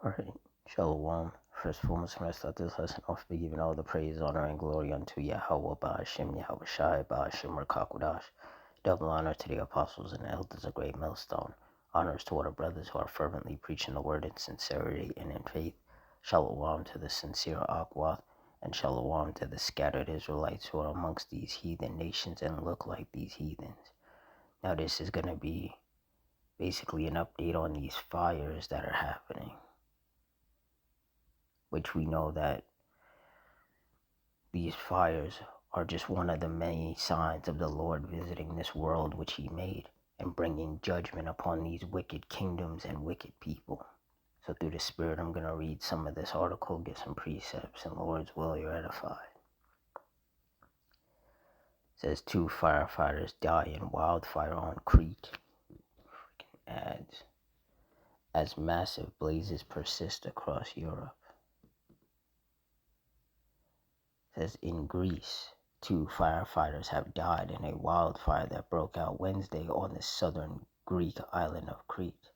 Alright, Shalom. First and foremost, I'm going to start this lesson off by giving all the praise, honor, and glory unto Yahweh, Ba'ashem, Yahweh Shai, Ba'ashem, Rakakudash. Double honor to the apostles and elders, a great millstone. Honors to all the brothers who are fervently preaching the word in sincerity and in faith. Shalom to the sincere Akwath, and shalom to the scattered Israelites who are amongst these heathen nations and look like these heathens. Now this is going to be basically an update on these fires that are happening, which we know that these fires are just one of the many signs of the Lord visiting this world which he made and bringing judgment upon these wicked kingdoms and wicked people. So through the Spirit, I'm going to read some of this article, get some precepts, and Lord's will, you're edified. It says 2 firefighters die in wildfire on Crete. Adds, as massive blazes persist across Europe. It says in Greece, 2 firefighters have died in a wildfire that broke out Wednesday on the southern Greek island of Crete,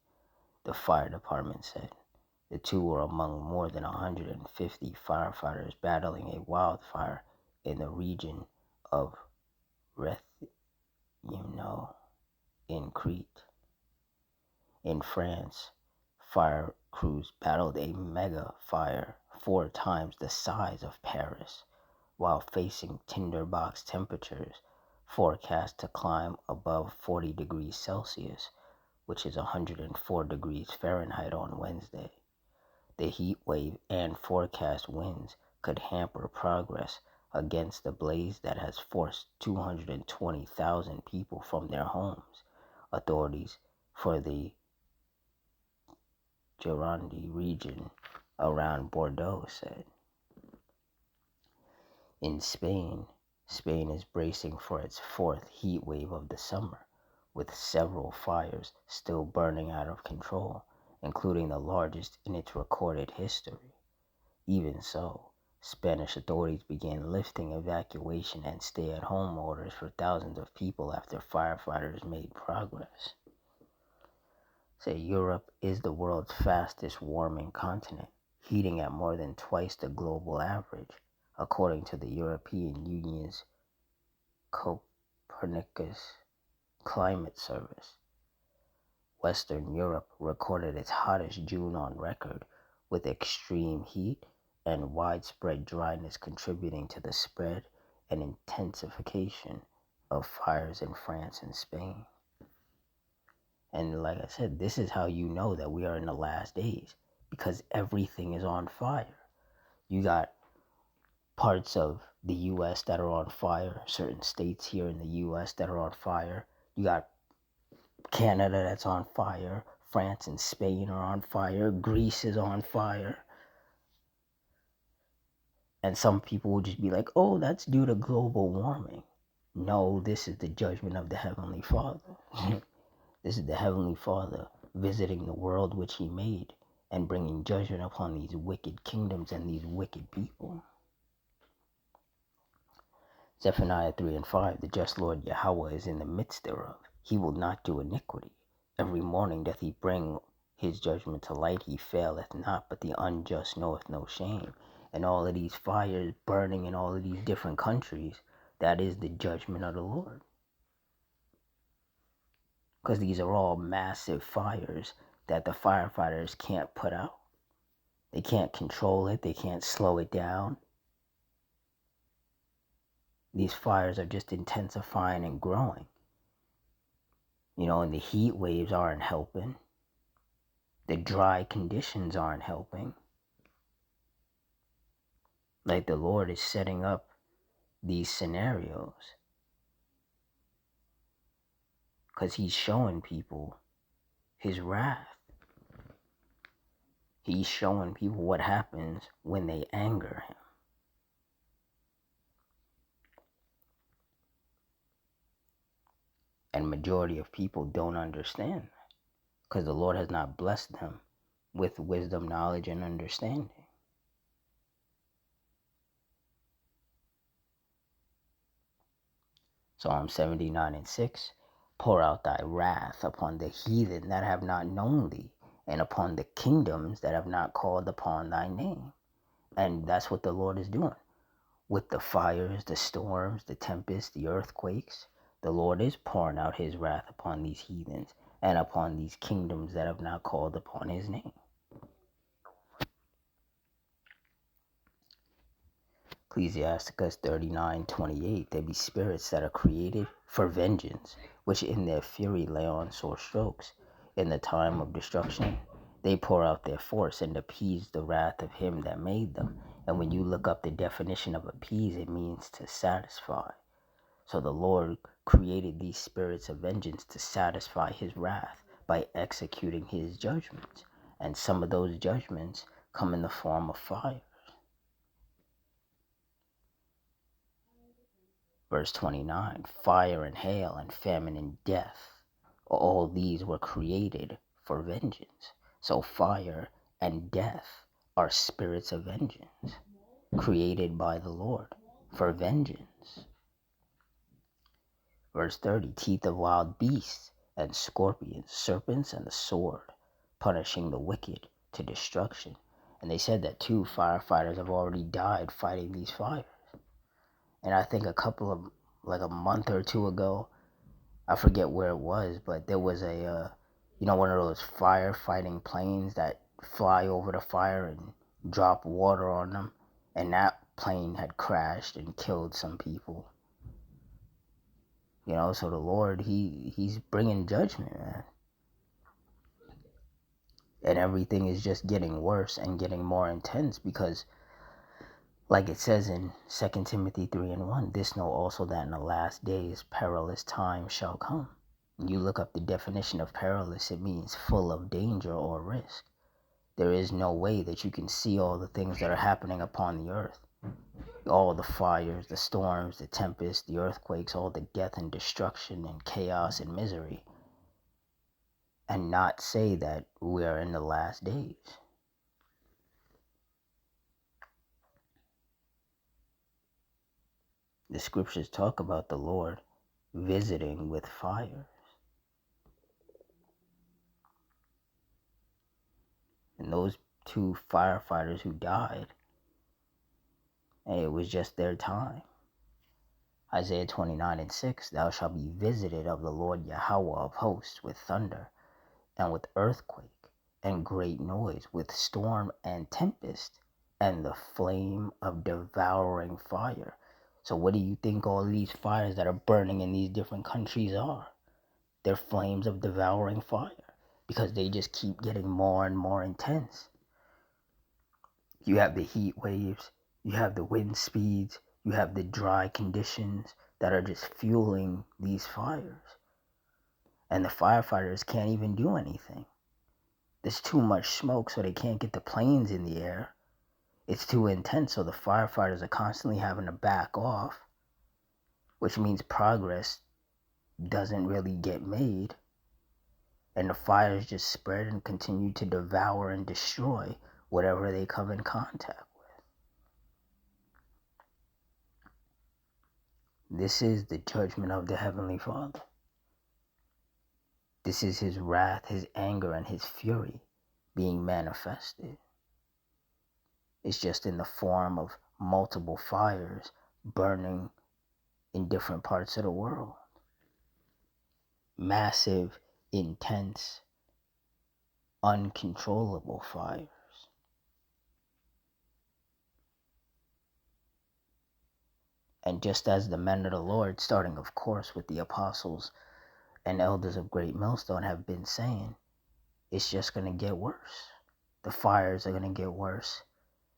the fire department said. The 2 were among more than 150 firefighters battling a wildfire in the region of Rethymno in Crete. In France, fire crews battled a mega fire 4 times the size of Paris, while facing tinderbox temperatures forecast to climb above 40 degrees Celsius, which is 104 degrees Fahrenheit on Wednesday. The heat wave and forecast winds could hamper progress against the blaze that has forced 220,000 people from their homes, authorities for the Gironde region around Bordeaux said. In Spain is bracing for its 4th heat wave of the summer, with several fires still burning out of control, including the largest in its recorded history. Even so, Spanish authorities began lifting evacuation and stay-at-home orders for thousands of people after firefighters made progress. Say Europe is the world's fastest warming continent, heating at more than twice the global average, according to the European Union's Copernicus Climate Service. Western Europe recorded its hottest June on record, with extreme heat and widespread dryness contributing to the spread and intensification of fires in France and Spain. And like I said, this is how you know that we are in the last days, because everything is on fire. You got parts of the U.S. that are on fire, certain states here in the U.S. that are on fire. You got Canada that's on fire. France and Spain are on fire. Greece is on fire. And some people will just be like, oh, that's due to global warming. No, this is the judgment of the Heavenly Father. This is the Heavenly Father visiting the world which he made and bringing judgment upon these wicked kingdoms and these wicked people. Zephaniah 3 and 5, the just Lord Yahweh is in the midst thereof. He will not do iniquity. Every morning doth he bring his judgment to light. He faileth not, but the unjust knoweth no shame. And all of these fires burning in all of these different countries, that is the judgment of the Lord. Because these are all massive fires that the firefighters can't put out. They can't control it. They can't slow it down. These fires are just intensifying and growing. And the heat waves aren't helping. The dry conditions aren't helping. Like the Lord is setting up these scenarios because he's showing people his wrath. He's showing people what happens when they anger him. And majority of people don't understand that because the Lord has not blessed them with wisdom, knowledge, and understanding. Psalm 79 and 6, pour out thy wrath upon the heathen that have not known thee, and upon the kingdoms that have not called upon thy name. And that's what the Lord is doing with the fires, the storms, the tempests, the earthquakes. The Lord is pouring out his wrath upon these heathens and upon these kingdoms that have not called upon his name. Ecclesiasticus 39:28. There be spirits that are created for vengeance, which in their fury lay on sore strokes. In the time of destruction, they pour out their force and appease the wrath of him that made them. And when you look up the definition of appease, it means to satisfy. So the Lord created these spirits of vengeance to satisfy his wrath by executing his judgments. And some of those judgments come in the form of fire. Verse 29, fire and hail and famine and death, all these were created for vengeance. So fire and death are spirits of vengeance, created by the Lord for vengeance. Verse 30, teeth of wild beasts and scorpions, serpents and the sword, punishing the wicked to destruction. And they said that 2 firefighters have already died fighting these fires. And I think a month or two ago, I forget where it was, but there was one of those firefighting planes that fly over the fire and drop water on them. And that plane had crashed and killed some people. So the Lord, he's bringing judgment, man. And everything is just getting worse and getting more intense because, like it says in 2 Timothy 3:1, this know also that in the last days perilous times shall come. You look up the definition of perilous, it means full of danger or risk. There is no way that you can see all the things that are happening upon the earth. All the fires, the storms, the tempests, the earthquakes, all the death and destruction and chaos and misery, and not say that we are in the last days. The scriptures talk about the Lord visiting with fires. And those 2 firefighters who died, hey, it was just their time. Isaiah 29:6, thou shalt be visited of the Lord Yahweh of hosts with thunder and with earthquake and great noise, with storm and tempest and the flame of devouring fire. So what do you think all these fires that are burning in these different countries are? They're flames of devouring fire because they just keep getting more and more intense. You have the heat waves, you have the wind speeds, you have the dry conditions that are just fueling these fires. And the firefighters can't even do anything. There's too much smoke, so they can't get the planes in the air. It's too intense, so the firefighters are constantly having to back off, which means progress doesn't really get made. And the fires just spread and continue to devour and destroy whatever they come in contact with. This is the judgment of the Heavenly Father. This is his wrath, his anger, and his fury being manifested. It's just in the form of multiple fires burning in different parts of the world. Massive, intense, uncontrollable fires. And just as the men of the Lord, starting of course with the apostles and elders of Great Millstone, have been saying, it's just going to get worse. The fires are going to get worse.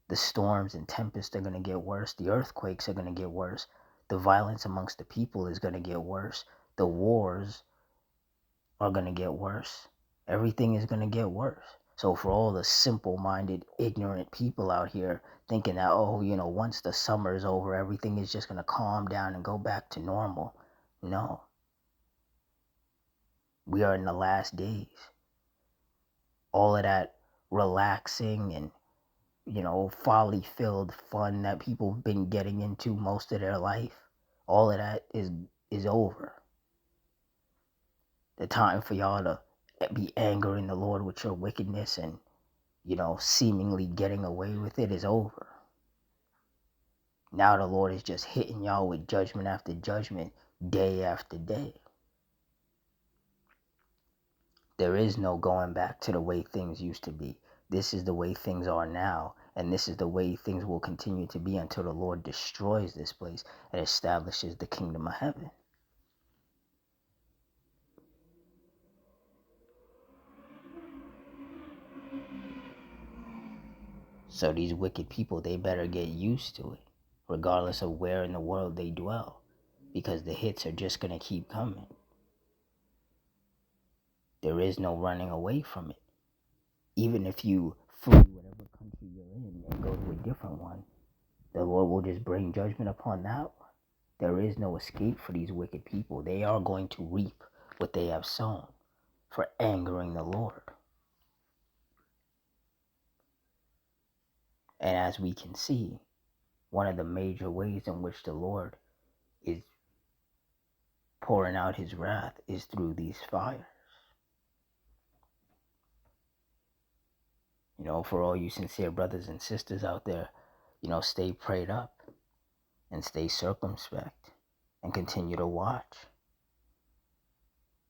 The storms and tempests are going to get worse. The earthquakes are going to get worse. The violence amongst the people is going to get worse. The wars are going to get worse. Everything is going to get worse. So for all the simple-minded, ignorant people out here thinking that, once the summer is over, everything is just going to calm down and go back to normal. No. We are in the last days. All of that relaxing and, folly-filled fun that people have been getting into most of their life, all of that is over. The time for y'all to be angering the Lord with your wickedness and, seemingly getting away with it is over. Now the Lord is just hitting y'all with judgment after judgment, day after day. There is no going back to the way things used to be. This is the way things are now, and this is the way things will continue to be until the Lord destroys this place and establishes the kingdom of heaven. So these wicked people, they better get used to it, regardless of where in the world they dwell, because the hits are just going to keep coming. There is no running away from it. Even if you flee whatever country you're in and go to a different one, the Lord will just bring judgment upon that one. There is no escape for these wicked people. They are going to reap what they have sown for angering the Lord. And as we can see, one of the major ways in which the Lord is pouring out his wrath is through these fires. For all you sincere brothers and sisters out there, stay prayed up and stay circumspect and continue to watch,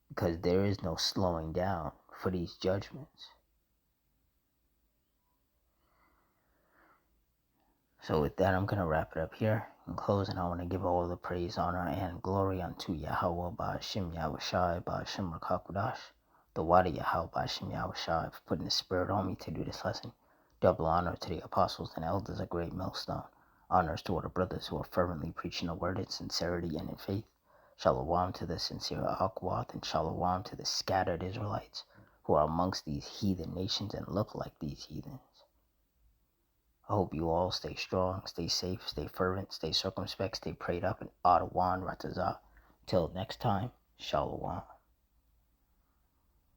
because there is no slowing down for these judgments. So with that, I'm going to wrap it up here. In closing, I want to give all the praise, honor, and glory unto Yahweh Ba'ashim Yahushai Ba'ashim Rakakudash, the Wadi Yahweh Ba'ashim Yahushai, for putting the spirit on me to do this lesson. Double honor to the apostles and elders of Great Millstone. Honors to all the brothers who are fervently preaching the word in sincerity and in faith. Shalom to the sincere Akwath, and shalom to the scattered Israelites who are amongst these heathen nations and look like these heathens. I hope you all stay strong, stay safe, stay fervent, stay circumspect, stay prayed up, and Adawan Ratazah. Till next time, Shalom.